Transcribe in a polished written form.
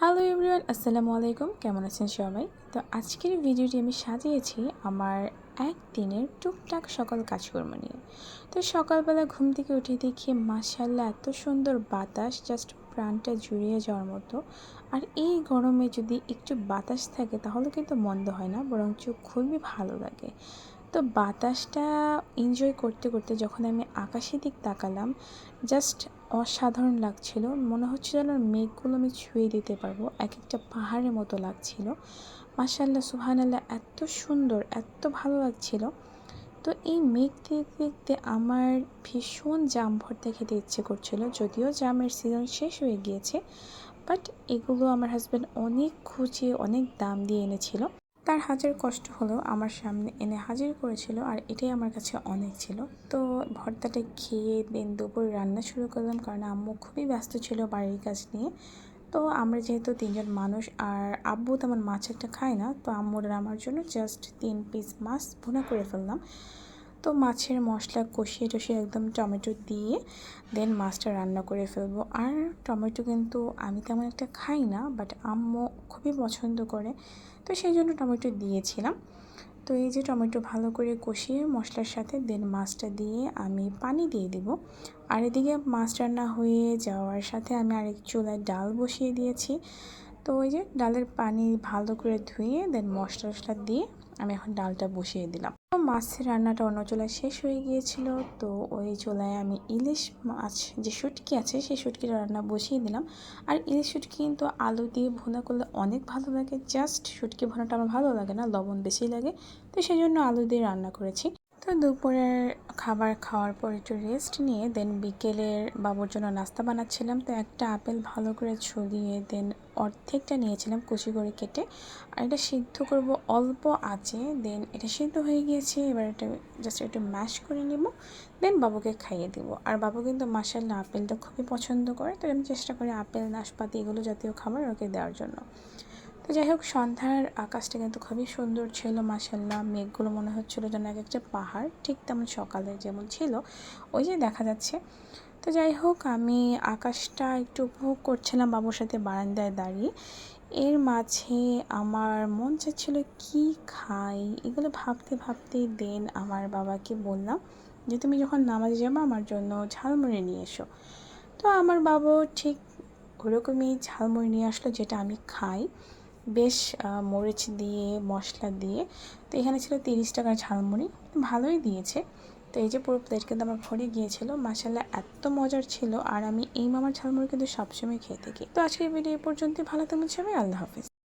Hello everyone, আসসালামু আলাইকুম। কেমন আছেন সবাই? তো আজকের ভিডিওটি আমি সাজিয়েছি আমার একদিনের টুকটাক সকল কাজকর্ম নিয়ে। তো সকালবেলা ঘুম থেকে উঠে দেখি মাশাআল্লাহ এত সুন্দর বাতাস, জাস্ট প্রাণটা জুড়িয়ে যাওয়ার মতো। আর এই গরমে যদি একটু বাতাস থাকে তাহলে কিন্তু মন্দ হয় না, বরঞ্চ খুবই ভালো লাগে। তো বাতাসটা এনজয় করতে করতে যখন আমি আকাশের দিক তাকালাম, জাস্ট অসাধারণ লাগছিল। মনে হচ্ছিল যেন মেঘগুলো আমি ছুঁয়ে দিতে পারবো, এক একটা পাহাড়ের মতো লাগছিল। মাশাআল্লাহ সুবহানাল্লাহ, এত সুন্দর, এত ভালো লাগছিল। তো এই মেঘ দেখতে দেখতে আমার ভীষণ জাম ভর্তা খেতে ইচ্ছে করছিল, যদিও জামের সিজন শেষ হয়ে গিয়েছে। বাট এগুলো আমার হাজব্যান্ড অনেক খুঁজে অনেক দাম দিয়ে এনেছিল। তার হাজার কষ্ট হলেও আমার সামনে এনে হাজির করেছিল, আর এটাই আমার কাছে অনেক ছিল। তো ভর্তাটা খেয়ে দেন দুপুর রান্না শুরু করলাম, কারণ আম্মু খুবই ব্যস্ত ছিল বাড়ির কাজ নিয়ে। তো আমরা যেহেতু তিনজন মানুষ, আর আব্বু তেমন মাছ একটা খায় না, তো আম্মুর আর আমার জন্য জাস্ট 3 পিস মাছ ভুনা করে ফেললাম। তো মাছের মশলা কষিয়ে টষিয়ে একদম টমেটো দিয়ে দেন মাছটা রান্না করে ফেলবো। আর টমেটো কিন্তু আমি তেমন একটা খাই না, বাট আম্মু খুবই পছন্দ করে, তো সেই জন্য টমেটো দিয়েছিলাম। তো এই যে টমেটো ভালো করে কষিয়ে মশলার সাথে দেন মাছটা দিয়ে আমি পানি দিয়ে দিব। আর এদিকে মাছ রান্না হয়ে যাওয়ার সাথে আমি আরেক চুলায় ডাল বসিয়ে দিয়েছি। তো ওই যে ডালের পানি ভালো করে ধুয়ে দেন মশলা টশলা দিয়ে আমি এখন ডালটা বসিয়ে দিলাম। তো মাছের রান্নাটা অন্য চুলায় শেষ হয়ে গিয়েছিল, তো ওই চুলায় আমি ইলিশ মাছ যে শুটকি আছে সেই শুটকিটা রান্না বসিয়ে দিলাম। আর ইলিশ শুটকি কিন্তু আলু দিয়ে ভুনা করলে অনেক ভালো লাগে। জাস্ট শুটকি ভুনাটা আমার ভালো লাগে না, লবণ বেশি লাগে, তো সেই জন্য আলু দিয়ে রান্না করেছি। তো দুপুরের খাবার খাওয়ার পর একটু রেস্ট নিয়ে দেন বিকেলের বাবুর জন্য নাস্তা বানাচ্ছিলাম। তো একটা আপেল ভালো করে ছড়িয়ে দেন অর্ধেকটা নিয়েছিলাম কুচি করে কেটে, আর এটা সিদ্ধ করব অল্প আঁচে। দেন এটা সিদ্ধ হয়ে গিয়েছে, এবার এটা জাস্ট একটু ম্যাশ করে নেব, দেন বাবুকে খাইয়ে দেবো। আর বাবু কিন্তু মাশাআল্লাহ আপেলটা খুবই পছন্দ করে, তো আমি চেষ্টা করি আপেল নাশপাতি এগুলো জাতীয় খাবার ওকে দেওয়ার জন্য। তো যাই হোক, সন্ধ্যার আকাশটা কিন্তু খুবই সুন্দর ছিল মাশাআল্লাহ। মেঘগুলো মনে হচ্ছিলো যেন এক একটা পাহাড়, ঠিক তেমন সকালে যেমন ছিল ওই যে দেখা যাচ্ছে। তো যাই হোক, আমি আকাশটা একটু উপভোগ করছিলাম বাবুর সাথে বারান্দায় দাঁড়িয়ে। এর মাঝে আমার মন চাচ্ছিল কি খাই, এগুলো ভাবতে ভাবতে দেন আমার বাবাকে বললাম যে তুমি যখন নামাজে যাবো আমার জন্য ঝালমুড়ি নিয়ে এসো। তো আমার বাবা ঠিক ওরকমই ঝালমুড়ি নিয়ে আসলো, যেটা আমি খাই, বেশ মরিচ দিয়ে মশলা দিয়ে। তো এখানে ছিল 30 টাকার ঝালমুড়ি, ভালোই দিয়েছে। তো এই যে পুরো প্লেট কিন্তু আমার ভরে গিয়েছিল, মাশাআল্লাহ এত মজার ছিল। আর আমি এই মামার ঝালমুড়ি কিন্তু সবসময় খেয়ে থাকি। তো আজকের ভিডিও পর্যন্ত, ভালো থাকবেন সবাই, আল্লাহ হাফিজ।